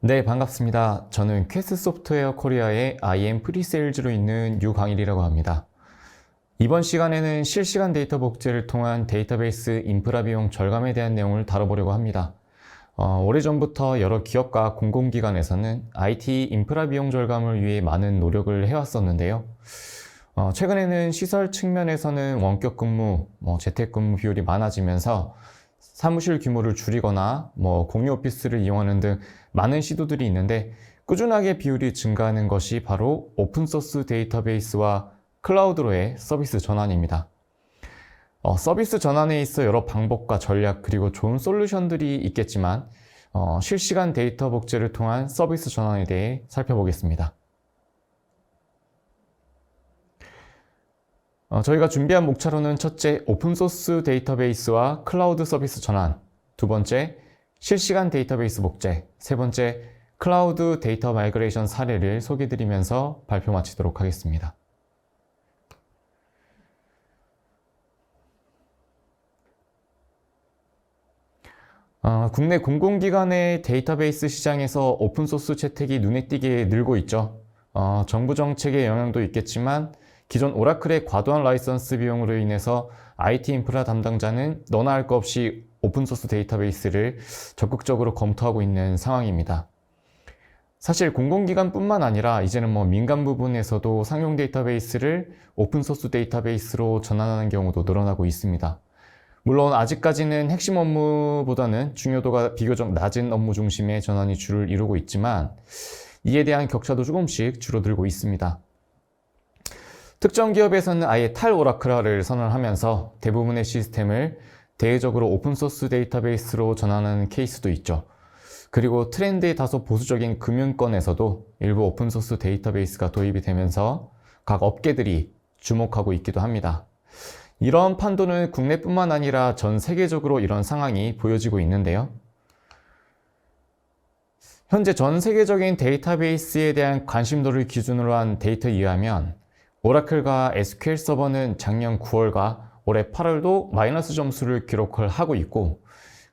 네, 반갑습니다. 저는 퀘스트 소프트웨어 코리아의 IM 프리세일즈로 있는 유광일이라고 합니다. 이번 시간에는 실시간 데이터 복제를 통한 데이터베이스 인프라 비용 절감에 대한 내용을 다뤄보려고 합니다. 오래전부터 여러 기업과 공공기관에서는 IT 인프라 비용 절감을 위해 많은 노력을 해왔었는데요. 최근에는 시설 측면에서는 원격 근무, 재택근무 비율이 많아지면서 사무실 규모를 줄이거나 공유 오피스를 이용하는 등 많은 시도들이 있는데 꾸준하게 비율이 증가하는 것이 바로 오픈소스 데이터베이스와 클라우드로의 서비스 전환입니다. 서비스 전환에 있어 여러 방법과 전략 그리고 좋은 솔루션들이 있겠지만 실시간 데이터 복제를 통한 서비스 전환에 대해 살펴보겠습니다. 저희가 준비한 목차로는 첫째, 오픈소스 데이터베이스와 클라우드 서비스 전환, 두 번째, 실시간 데이터베이스 복제, 세 번째, 클라우드 데이터 마이그레이션 사례를 소개해드리면서 발표 마치도록 하겠습니다. 국내 공공기관의 데이터베이스 시장에서 오픈소스 채택이 눈에 띄게 늘고 있죠. 정부 정책의 영향도 있겠지만 기존 오라클의 과도한 라이선스 비용으로 인해서 IT 인프라 담당자는 너나 할 것 없이 오픈소스 데이터베이스를 적극적으로 검토하고 있는 상황입니다. 사실 공공기관뿐만 아니라 이제는 민간 부분에서도 상용 데이터베이스를 오픈소스 데이터베이스로 전환하는 경우도 늘어나고 있습니다. 물론 아직까지는 핵심 업무보다는 중요도가 비교적 낮은 업무 중심의 전환이 주를 이루고 있지만 이에 대한 격차도 조금씩 줄어들고 있습니다. 특정 기업에서는 아예 탈오라클화를 선언하면서 대부분의 시스템을 대외적으로 오픈소스 데이터베이스로 전환하는 케이스도 있죠. 그리고 트렌드의 다소 보수적인 금융권에서도 일부 오픈소스 데이터베이스가 도입이 되면서 각 업계들이 주목하고 있기도 합니다. 이런 판도는 국내뿐만 아니라 전 세계적으로 이런 상황이 보여지고 있는데요. 현재 전 세계적인 데이터베이스에 대한 관심도를 기준으로 한 데이터에 의하면 오라클과 SQL 서버는 작년 9월과 올해 8월도 마이너스 점수를 기록을 하고 있고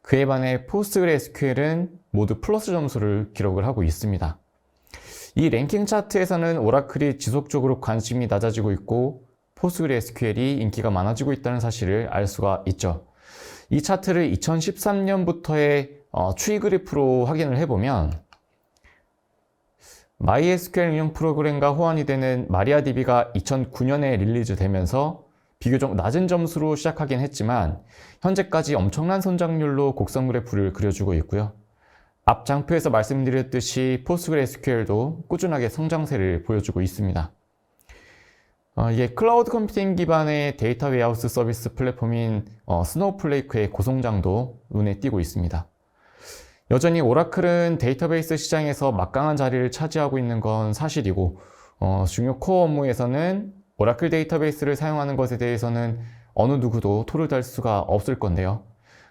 그에 반해 포스트그레스QL은 모두 플러스 점수를 기록을 하고 있습니다. 이 랭킹 차트에서는 오라클이 지속적으로 관심이 낮아지고 있고 포스트그레스QL이 인기가 많아지고 있다는 사실을 알 수가 있죠. 이 차트를 2013년부터의 추이 그래프로 확인을 해보면 MySQL 응용 프로그램과 호환이 되는 MariaDB가 2009년에 릴리즈 되면서 비교적 낮은 점수로 시작하긴 했지만 현재까지 엄청난 성장률로 곡선 그래프를 그려주고 있고요. 앞 장표에서 말씀드렸듯이 PostgreSQL도 꾸준하게 성장세를 보여주고 있습니다. 이게 클라우드 컴퓨팅 기반의 데이터 웨어하우스 서비스 플랫폼인 스노우플레이크의 고성장도 눈에 띄고 있습니다. 여전히 오라클은 데이터베이스 시장에서 막강한 자리를 차지하고 있는 건 사실이고 중요 코어 업무에서는 오라클 데이터베이스를 사용하는 것에 대해서는 어느 누구도 토를 달 수가 없을 건데요.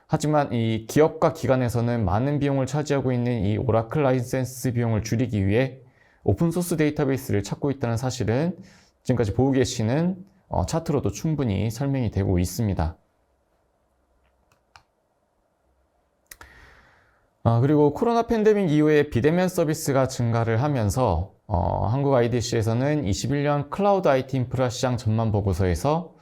하지만 이 기업과 기관에서는 많은 비용을 차지하고 있는 이 오라클 라이센스 비용을 줄이기 위해 오픈소스 데이터베이스를 찾고 있다는 사실은 지금까지 보고 계시는 차트로도 충분히 설명이 되고 있습니다. 그리고 코로나 팬데믹 이후에 비대면 서비스가 증가를 하면서 한국 IDC에서는 21년 클라우드 IT 인프라 시장 전망 보고서에서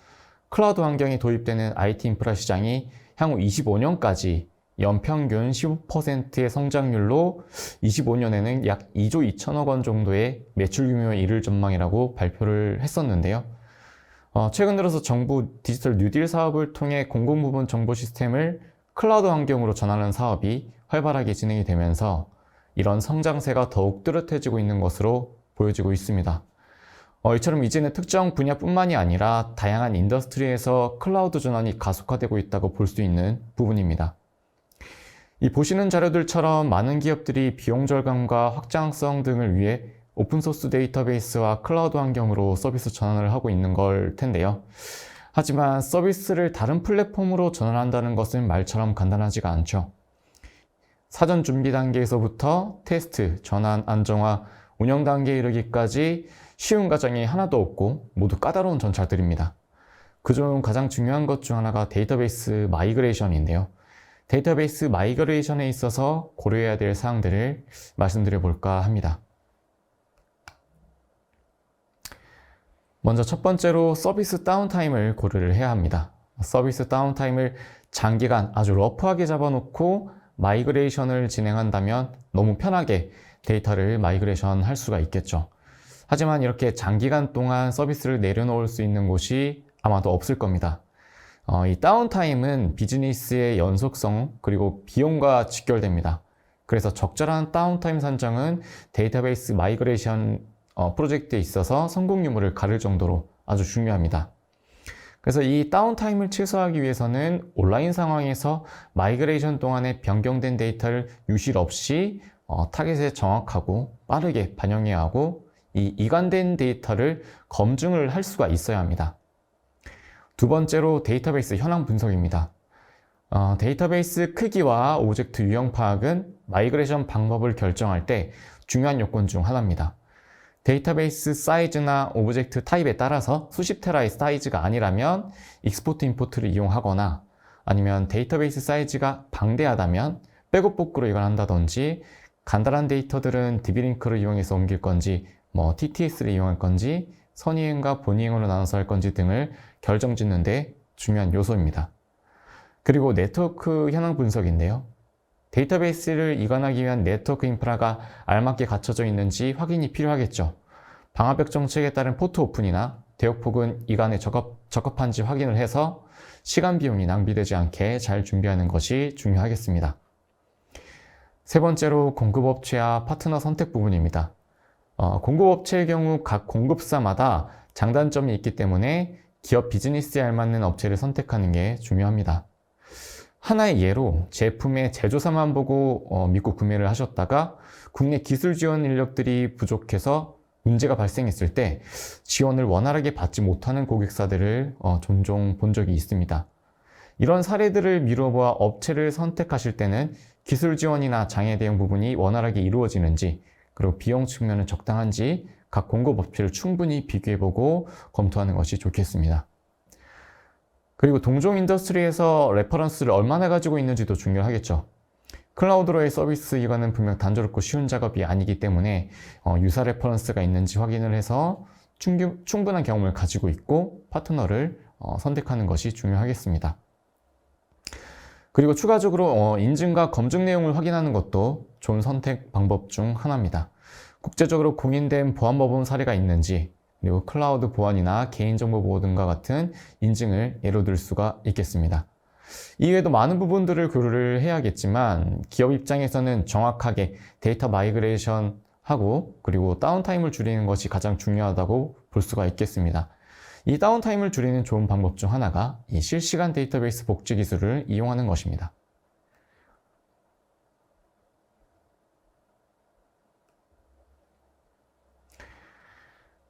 클라우드 환경이 도입되는 IT 인프라 시장이 향후 25년까지 연평균 15%의 성장률로 25년에는 약 2조 2천억 원 정도의 매출 규모에 이를 전망이라고 발표를 했었는데요. 최근 들어서 정부 디지털 뉴딜 사업을 통해 공공부문 정보 시스템을 클라우드 환경으로 전하는 사업이 활발하게 진행이 되면서 이런 성장세가 더욱 뚜렷해지고 있는 것으로 보여지고 있습니다. 이처럼 이제는 특정 분야뿐만이 아니라 다양한 인더스트리에서 클라우드 전환이 가속화되고 있다고 볼 수 있는 부분입니다. 이 보시는 자료들처럼 많은 기업들이 비용 절감과 확장성 등을 위해 오픈소스 데이터베이스와 클라우드 환경으로 서비스 전환을 하고 있는 걸 텐데요. 하지만 서비스를 다른 플랫폼으로 전환한다는 것은 말처럼 간단하지가 않죠. 사전 준비 단계에서부터 테스트, 전환, 안정화, 운영 단계에 이르기까지 쉬운 과정이 하나도 없고 모두 까다로운 전차들입니다. 그중 가장 중요한 것 중 하나가 데이터베이스 마이그레이션인데요. 데이터베이스 마이그레이션에 있어서 고려해야 될 사항들을 말씀드려 볼까 합니다. 먼저 첫 번째로 서비스 다운타임을 고려를 해야 합니다. 서비스 다운타임을 장기간 아주 러프하게 잡아놓고 마이그레이션을 진행한다면 너무 편하게 데이터를 마이그레이션 할 수가 있겠죠. 하지만 이렇게 장기간 동안 서비스를 내려놓을 수 있는 곳이 아마도 없을 겁니다. 이 다운타임은 비즈니스의 연속성 그리고 비용과 직결됩니다. 그래서 적절한 다운타임 산정은 데이터베이스 마이그레이션 프로젝트에 있어서 성공 유무를 가를 정도로 아주 중요합니다. 그래서 이 다운타임을 최소화하기 위해서는 온라인 상황에서 마이그레이션 동안에 변경된 데이터를 유실 없이 타겟에 정확하고 빠르게 반영해야 하고 이 이관된 데이터를 검증을 할 수가 있어야 합니다. 두 번째로 데이터베이스 현황 분석입니다. 데이터베이스 크기와 오브젝트 유형 파악은 마이그레이션 방법을 결정할 때 중요한 요건 중 하나입니다. 데이터베이스 사이즈나 오브젝트 타입에 따라서 수십 테라의 사이즈가 아니라면 익스포트 임포트를 이용하거나 아니면 데이터베이스 사이즈가 방대하다면 백업 복구로 이관한다든지 간단한 데이터들은 DB링크를 이용해서 옮길 건지 TTS를 이용할 건지 선이행과 본이행으로 나눠서 할 건지 등을 결정짓는 데 중요한 요소입니다. 그리고 네트워크 현황 분석인데요. 데이터베이스를 이관하기 위한 네트워크 인프라가 알맞게 갖춰져 있는지 확인이 필요하겠죠. 방화벽 정책에 따른 포트 오픈이나 대역폭은 이관에 적합한지 확인을 해서 시간 비용이 낭비되지 않게 잘 준비하는 것이 중요하겠습니다. 세 번째로 공급업체와 파트너 선택 부분입니다. 공급업체의 경우 각 공급사마다 장단점이 있기 때문에 기업 비즈니스에 알맞는 업체를 선택하는 게 중요합니다. 하나의 예로 제품의 제조사만 보고 믿고 구매를 하셨다가 국내 기술 지원 인력들이 부족해서 문제가 발생했을 때 지원을 원활하게 받지 못하는 고객사들을 종종 본 적이 있습니다. 이런 사례들을 미뤄보아 업체를 선택하실 때는 기술 지원이나 장애 대응 부분이 원활하게 이루어지는지 그리고 비용 측면은 적당한지 각 공급 업체를 충분히 비교해보고 검토하는 것이 좋겠습니다. 그리고 동종 인더스트리에서 레퍼런스를 얼마나 가지고 있는지도 중요하겠죠. 클라우드로의 서비스 이관은 분명 단조롭고 쉬운 작업이 아니기 때문에 유사 레퍼런스가 있는지 확인을 해서 충분한 경험을 가지고 있고 파트너를 선택하는 것이 중요하겠습니다. 그리고 추가적으로 인증과 검증 내용을 확인하는 것도 좋은 선택 방법 중 하나입니다. 국제적으로 공인된 보안모범 사례가 있는지 그리고 클라우드 보안이나 개인정보 보호 등과 같은 인증을 예로 들 수가 있겠습니다. 이외에도 많은 부분들을 고려를 해야겠지만 기업 입장에서는 정확하게 데이터 마이그레이션 하고 그리고 다운타임을 줄이는 것이 가장 중요하다고 볼 수가 있겠습니다. 이 다운타임을 줄이는 좋은 방법 중 하나가 이 실시간 데이터베이스 복제 기술을 이용하는 것입니다.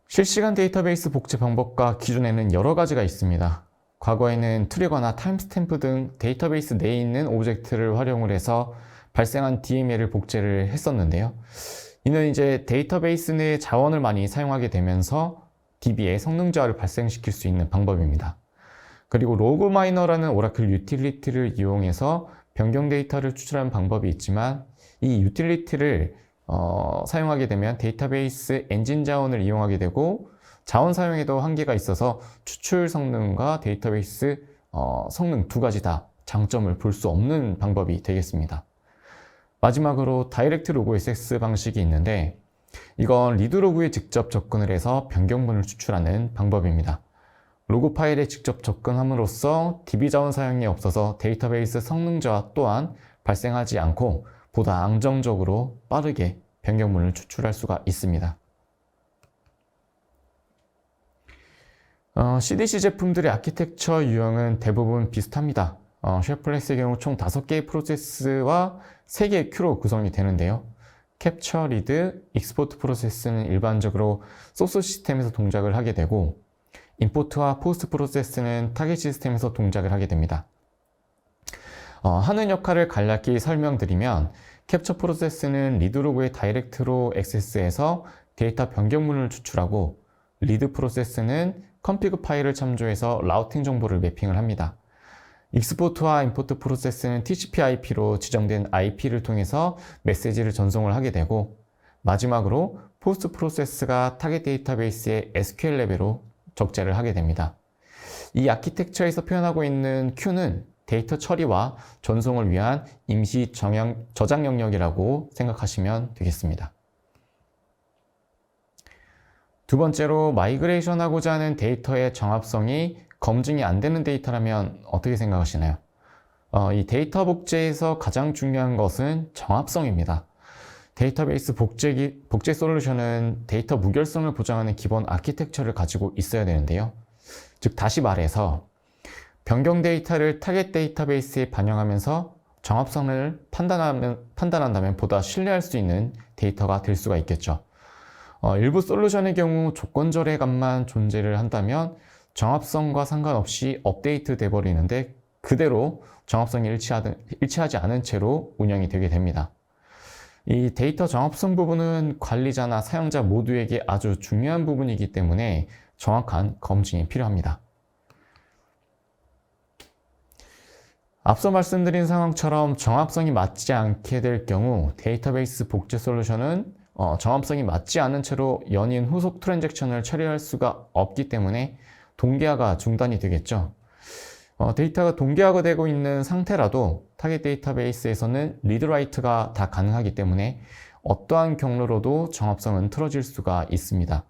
실시간 데이터베이스 복제 방법과 기준에는 여러 가지가 있습니다. 과거에는 트리거나 타임스탬프 등 데이터베이스 내에 있는 오브젝트를 활용을 해서 발생한 DML을 복제를 했었는데요. 이는 이제 데이터베이스 내 자원을 많이 사용하게 되면서 DB의 성능 저하를 발생시킬 수 있는 방법입니다. 그리고 로그 마이너라는 오라클 유틸리티를 이용해서 변경 데이터를 추출하는 방법이 있지만 이 유틸리티를 사용하게 되면 데이터베이스 엔진 자원을 이용하게 되고 자원 사용에도 한계가 있어서 추출 성능과 데이터베이스 성능 두 가지 다 장점을 볼 수 없는 방법이 되겠습니다. 마지막으로 다이렉트 로그 액세스 방식이 있는데 이건 리드 로그에 직접 접근을 해서 변경문을 추출하는 방법입니다. 로그 파일에 직접 접근함으로써 DB 자원 사용이 없어서 데이터베이스 성능 저하 또한 발생하지 않고 보다 안정적으로 빠르게 변경문을 추출할 수가 있습니다. CDC 제품들의 아키텍처 유형은 대부분 비슷합니다. 쉐플렉스의 경우 총 5개의 프로세스와 3개의 큐로 구성이 되는데요. 캡처, 리드, 익스포트 프로세스는 일반적으로 소스 시스템에서 동작을 하게 되고 임포트와 포스트 프로세스는 타겟 시스템에서 동작을 하게 됩니다. 하는 역할을 간략히 설명드리면 캡처 프로세스는 리드 로그의 다이렉트로 액세스해서 데이터 변경문을 추출하고 리드 프로세스는 컴피그 파일을 참조해서 라우팅 정보를 매핑을 합니다. 익스포트와 임포트 프로세스는 TCP/IP로 지정된 IP를 통해서 메시지를 전송을 하게 되고, 마지막으로 포스트 프로세스가 타겟 데이터베이스의 SQL 레벨로 적재를 하게 됩니다. 이 아키텍처에서 표현하고 있는 Q는 데이터 처리와 전송을 위한 임시 저장 영역이라고 생각하시면 되겠습니다. 두 번째로, 마이그레이션 하고자 하는 데이터의 정합성이 검증이 안 되는 데이터라면 어떻게 생각하시나요? 이 데이터 복제에서 가장 중요한 것은 정합성입니다. 데이터베이스 복제 솔루션은 데이터 무결성을 보장하는 기본 아키텍처를 가지고 있어야 되는데요. 즉, 다시 말해서 변경 데이터를 타겟 데이터베이스에 반영하면서 정합성을 판단한다면 보다 신뢰할 수 있는 데이터가 될 수가 있겠죠. 일부 솔루션의 경우 조건 절해값만 존재를 한다면 정합성과 상관없이 업데이트 돼 버리는데, 그대로 정합성이 일치하지 않은 채로 운영이 되게 됩니다. 이 데이터 정합성 부분은 관리자나 사용자 모두에게 아주 중요한 부분이기 때문에 정확한 검증이 필요합니다. 앞서 말씀드린 상황처럼 정합성이 맞지 않게 될 경우 데이터베이스 복제 솔루션은 정합성이 맞지 않은 채로 연인 후속 트랜잭션을 처리할 수가 없기 때문에 동기화가 중단이 되겠죠. 데이터가 동기화가 되고 있는 상태라도 타겟 데이터베이스에서는 리드라이트가 다 가능하기 때문에 어떠한 경로로도 정합성은 틀어질 수가 있습니다.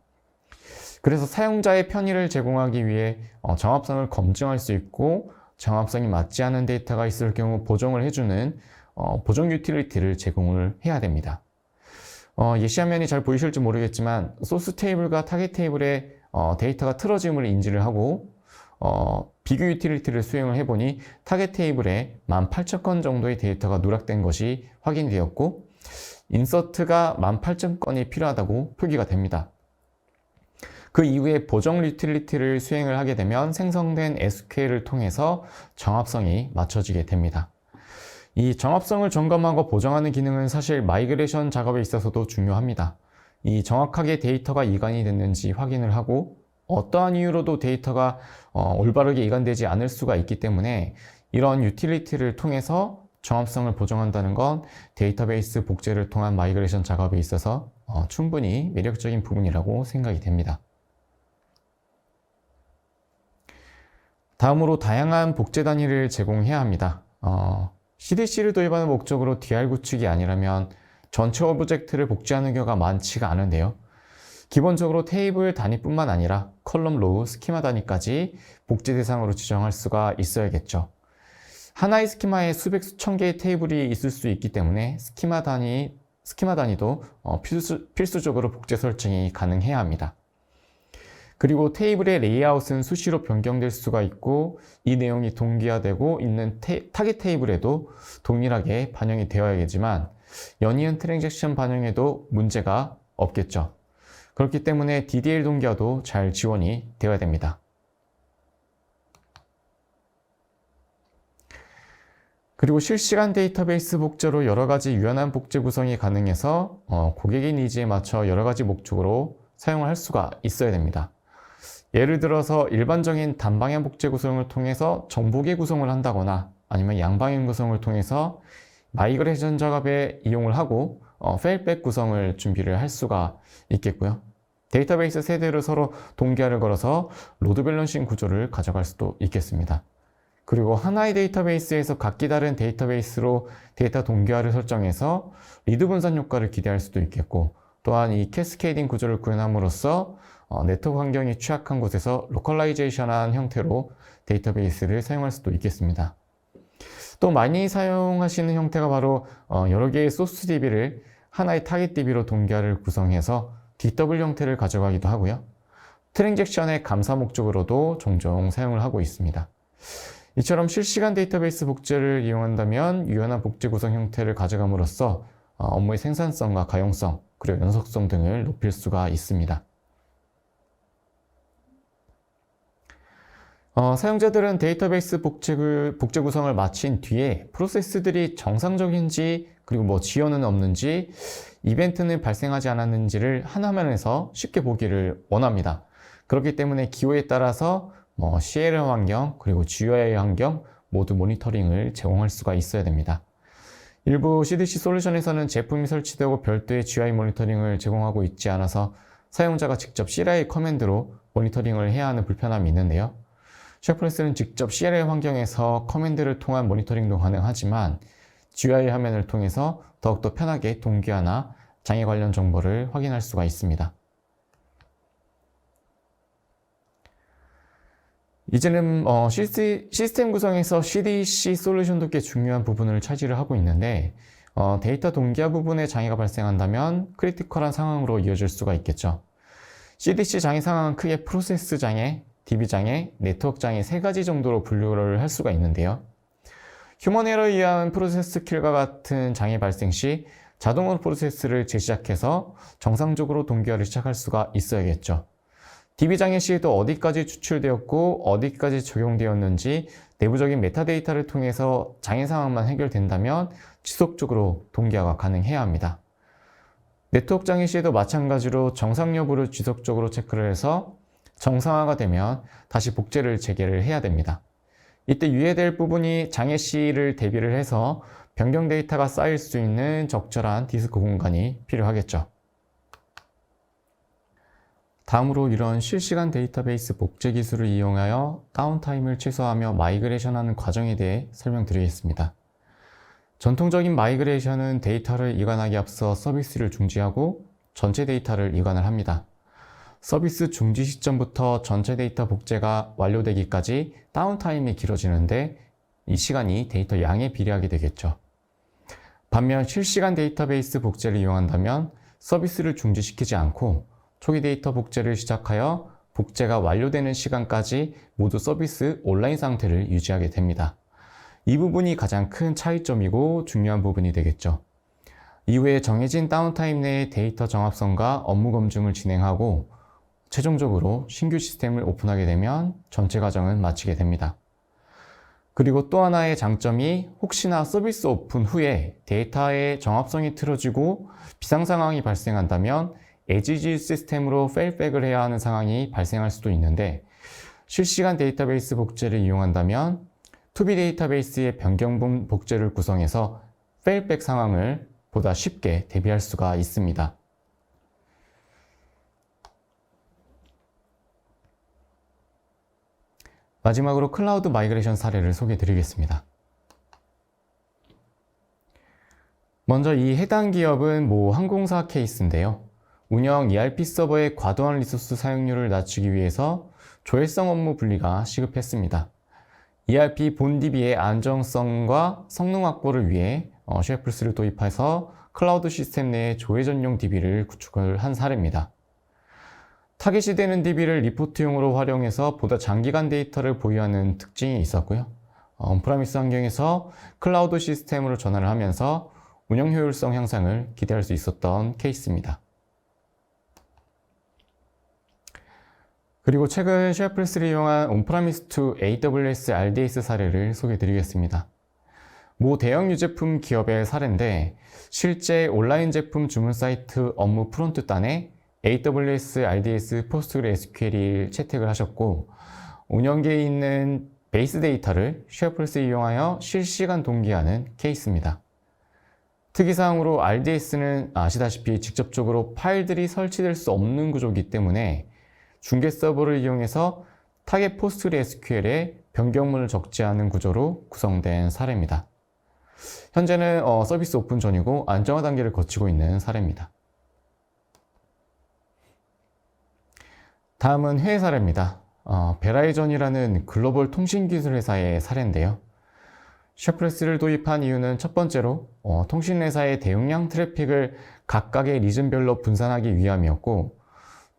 그래서 사용자의 편의를 제공하기 위해 정합성을 검증할 수 있고, 정합성이 맞지 않은 데이터가 있을 경우 보정을 해주는 보정 유틸리티를 제공을 해야 됩니다. 예시화면이 잘 보이실지 모르겠지만, 소스 테이블과 타겟 테이블에 데이터가 틀어짐을 인지를 하고 비교 유틸리티를 수행을 해보니 타겟 테이블에 18,000건 정도의 데이터가 누락된 것이 확인이 되었고, 인서트가 18,000건이 필요하다고 표기가 됩니다. 그 이후에 보정 유틸리티를 수행을 하게 되면 생성된 SQL을 통해서 정합성이 맞춰지게 됩니다. 이 정합성을 점검하고 보정하는 기능은 사실 마이그레이션 작업에 있어서도 중요합니다. 이 정확하게 데이터가 이관이 됐는지 확인을 하고, 어떠한 이유로도 데이터가 올바르게 이관되지 않을 수가 있기 때문에 이런 유틸리티를 통해서 정합성을 보정한다는 건 데이터베이스 복제를 통한 마이그레이션 작업에 있어서 충분히 매력적인 부분이라고 생각이 됩니다. 다음으로 다양한 복제 단위를 제공해야 합니다. CDC를 도입하는 목적으로 DR 구축이 아니라면 전체 오브젝트를 복제하는 경우가 많지가 않은데요. 기본적으로 테이블 단위뿐만 아니라 컬럼, 로우, 스키마 단위까지 복제 대상으로 지정할 수가 있어야겠죠. 하나의 스키마에 수백 수천 개의 테이블이 있을 수 있기 때문에 스키마 단위도 필수적으로 복제 설정이 가능해야 합니다. 그리고 테이블의 레이아웃은 수시로 변경될 수가 있고, 이 내용이 동기화되고 있는 타겟 테이블에도 동일하게 반영이 되어야겠지만 연이은 트랜잭션 반영에도 문제가 없겠죠. 그렇기 때문에 DDL 동기화도 잘 지원이 되어야 됩니다. 그리고 실시간 데이터베이스 복제로 여러 가지 유연한 복제 구성이 가능해서 고객의 니즈에 맞춰 여러 가지 목적으로 사용을 할 수가 있어야 됩니다. 예를 들어서 일반적인 단방향 복제 구성을 통해서 정복의 구성을 한다거나, 아니면 양방향 구성을 통해서 마이그레이션 작업에 이용을 하고 페일백 구성을 준비를 할 수가 있겠고요. 데이터베이스 세대로 서로 동기화를 걸어서 로드 밸런싱 구조를 가져갈 수도 있겠습니다. 그리고 하나의 데이터베이스에서 각기 다른 데이터베이스로 데이터 동기화를 설정해서 리드 분산 효과를 기대할 수도 있겠고, 또한 이 캐스케이딩 구조를 구현함으로써 네트워크 환경이 취약한 곳에서 로컬라이제이션한 형태로 데이터베이스를 사용할 수도 있겠습니다. 또 많이 사용하시는 형태가 바로 여러 개의 소스 DB를 하나의 타깃 DB로 동기화를 구성해서 DW 형태를 가져가기도 하고요. 트랜잭션의 감사 목적으로도 종종 사용을 하고 있습니다. 이처럼 실시간 데이터베이스 복제를 이용한다면 유연한 복제 구성 형태를 가져감으로써 업무의 생산성과 가용성, 그리고 연속성 등을 높일 수가 있습니다. 사용자들은 데이터베이스 복제 구성을 마친 뒤에 프로세스들이 정상적인지, 그리고 지연은 없는지, 이벤트는 발생하지 않았는지를 한 화면에서 쉽게 보기를 원합니다. 그렇기 때문에 기호에 따라서 CLM 환경, 그리고 GUI 환경, 모두 모니터링을 제공할 수가 있어야 됩니다. 일부 CDC 솔루션에서는 제품이 설치되고 별도의 GUI 모니터링을 제공하고 있지 않아서 사용자가 직접 CLI 커맨드로 모니터링을 해야 하는 불편함이 있는데요. 쉐플레스는 직접 CLI 환경에서 커맨드를 통한 모니터링도 가능하지만 GUI 화면을 통해서 더욱더 편하게 동기화나 장애 관련 정보를 확인할 수가 있습니다. 이제는 시스템 구성에서 CDC 솔루션도 꽤 중요한 부분을 차지를 하고 있는데 데이터 동기화 부분에 장애가 발생한다면 크리티컬한 상황으로 이어질 수가 있겠죠. CDC 장애 상황은 크게 프로세스 장애, DB 장애, 네트워크 장애 세 가지 정도로 분류를 할 수가 있는데요. 휴먼 에러에 의한 프로세스 킬과 같은 장애 발생 시 자동으로 프로세스를 재시작해서 정상적으로 동기화를 시작할 수가 있어야겠죠. DB 장애 시에도 어디까지 추출되었고 어디까지 적용되었는지 내부적인 메타데이터를 통해서 장애 상황만 해결된다면 지속적으로 동기화가 가능해야 합니다. 네트워크 장애 시에도 마찬가지로 정상 여부를 지속적으로 체크를 해서 정상화가 되면 다시 복제를 재개를 해야 됩니다. 이때 유의될 부분이 장애 시를 대비를 해서 변경 데이터가 쌓일 수 있는 적절한 디스크 공간이 필요하겠죠. 다음으로 이런 실시간 데이터베이스 복제 기술을 이용하여 다운타임을 최소화하며 마이그레이션하는 과정에 대해 설명드리겠습니다. 전통적인 마이그레이션은 데이터를 이관하기 앞서 서비스를 중지하고 전체 데이터를 이관을 합니다. 서비스 중지 시점부터 전체 데이터 복제가 완료되기까지 다운타임이 길어지는데 이 시간이 데이터 양에 비례하게 되겠죠. 반면 실시간 데이터베이스 복제를 이용한다면 서비스를 중지시키지 않고 초기 데이터 복제를 시작하여 복제가 완료되는 시간까지 모두 서비스 온라인 상태를 유지하게 됩니다. 이 부분이 가장 큰 차이점이고 중요한 부분이 되겠죠. 이후에 정해진 다운타임 내에 데이터 정합성과 업무 검증을 진행하고 최종적으로 신규 시스템을 오픈하게 되면 전체 과정은 마치게 됩니다. 그리고 또 하나의 장점이 혹시나 서비스 오픈 후에 데이터의 정합성이 틀어지고 비상 상황이 발생한다면 as 시스템으로 페일백을 해야 하는 상황이 발생할 수도 있는데 실시간 데이터베이스 복제를 이용한다면 투비 데이터베이스의 변경분 복제를 구성해서 페일백 상황을 보다 쉽게 대비할 수가 있습니다. 마지막으로 클라우드 마이그레이션 사례를 소개해 드리겠습니다. 먼저 이 해당 기업은 모 항공사 케이스인데요. 운영 ERP 서버의 과도한 리소스 사용률을 낮추기 위해서 조회성 업무 분리가 시급했습니다. ERP 본 DB의 안정성과 성능 확보를 위해 쉐플스를 도입해서 클라우드 시스템 내에 조회 전용 DB를 구축을 한 사례입니다. 타겟이 되는 DB를 리포트용으로 활용해서 보다 장기간 데이터를 보유하는 특징이 있었고요. 온프라미스 환경에서 클라우드 시스템으로 전환을 하면서 운영 효율성 향상을 기대할 수 있었던 케이스입니다. 그리고 최근 쉐플스를 이용한 온프라미스 to AWS RDS 사례를 소개해 드리겠습니다. 모 대형 유제품 기업의 사례인데 실제 온라인 제품 주문 사이트 업무 프론트단에 AWS RDS PostgreSQL을 채택을 하셨고 운영계에 있는 베이스 데이터를 쉐플스를 이용하여 실시간 동기화하는 케이스입니다. 특이사항으로 RDS는 아시다시피 직접적으로 파일들이 설치될 수 없는 구조이기 때문에 중계 서버를 이용해서 타겟 PostgreSQL에 변경문을 적지 않은 구조로 구성된 사례입니다. 현재는 서비스 오픈 전이고 안정화 단계를 거치고 있는 사례입니다. 다음은 해외 사례입니다. 베라이전이라는 글로벌 통신기술 회사의 사례인데요. 쉐플스를 도입한 이유는 첫 번째로 통신회사의 대용량 트래픽을 각각의 리즌별로 분산하기 위함이었고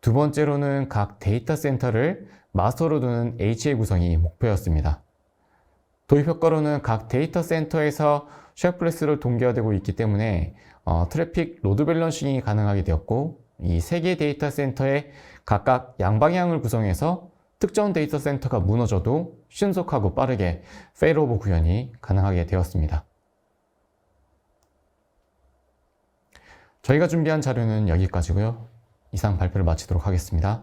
두 번째로는 각 데이터 센터를 마스터로 두는 HA 구성이 목표였습니다. 도입 효과로는 각 데이터 센터에서 쉐플스로 동기화되고 있기 때문에 트래픽 로드 밸런싱이 가능하게 되었고 이 세 개의 데이터 센터에 각각 양방향을 구성해서 특정 데이터 센터가 무너져도 신속하고 빠르게 페일오버 구현이 가능하게 되었습니다. 저희가 준비한 자료는 여기까지고요. 이상 발표를 마치도록 하겠습니다.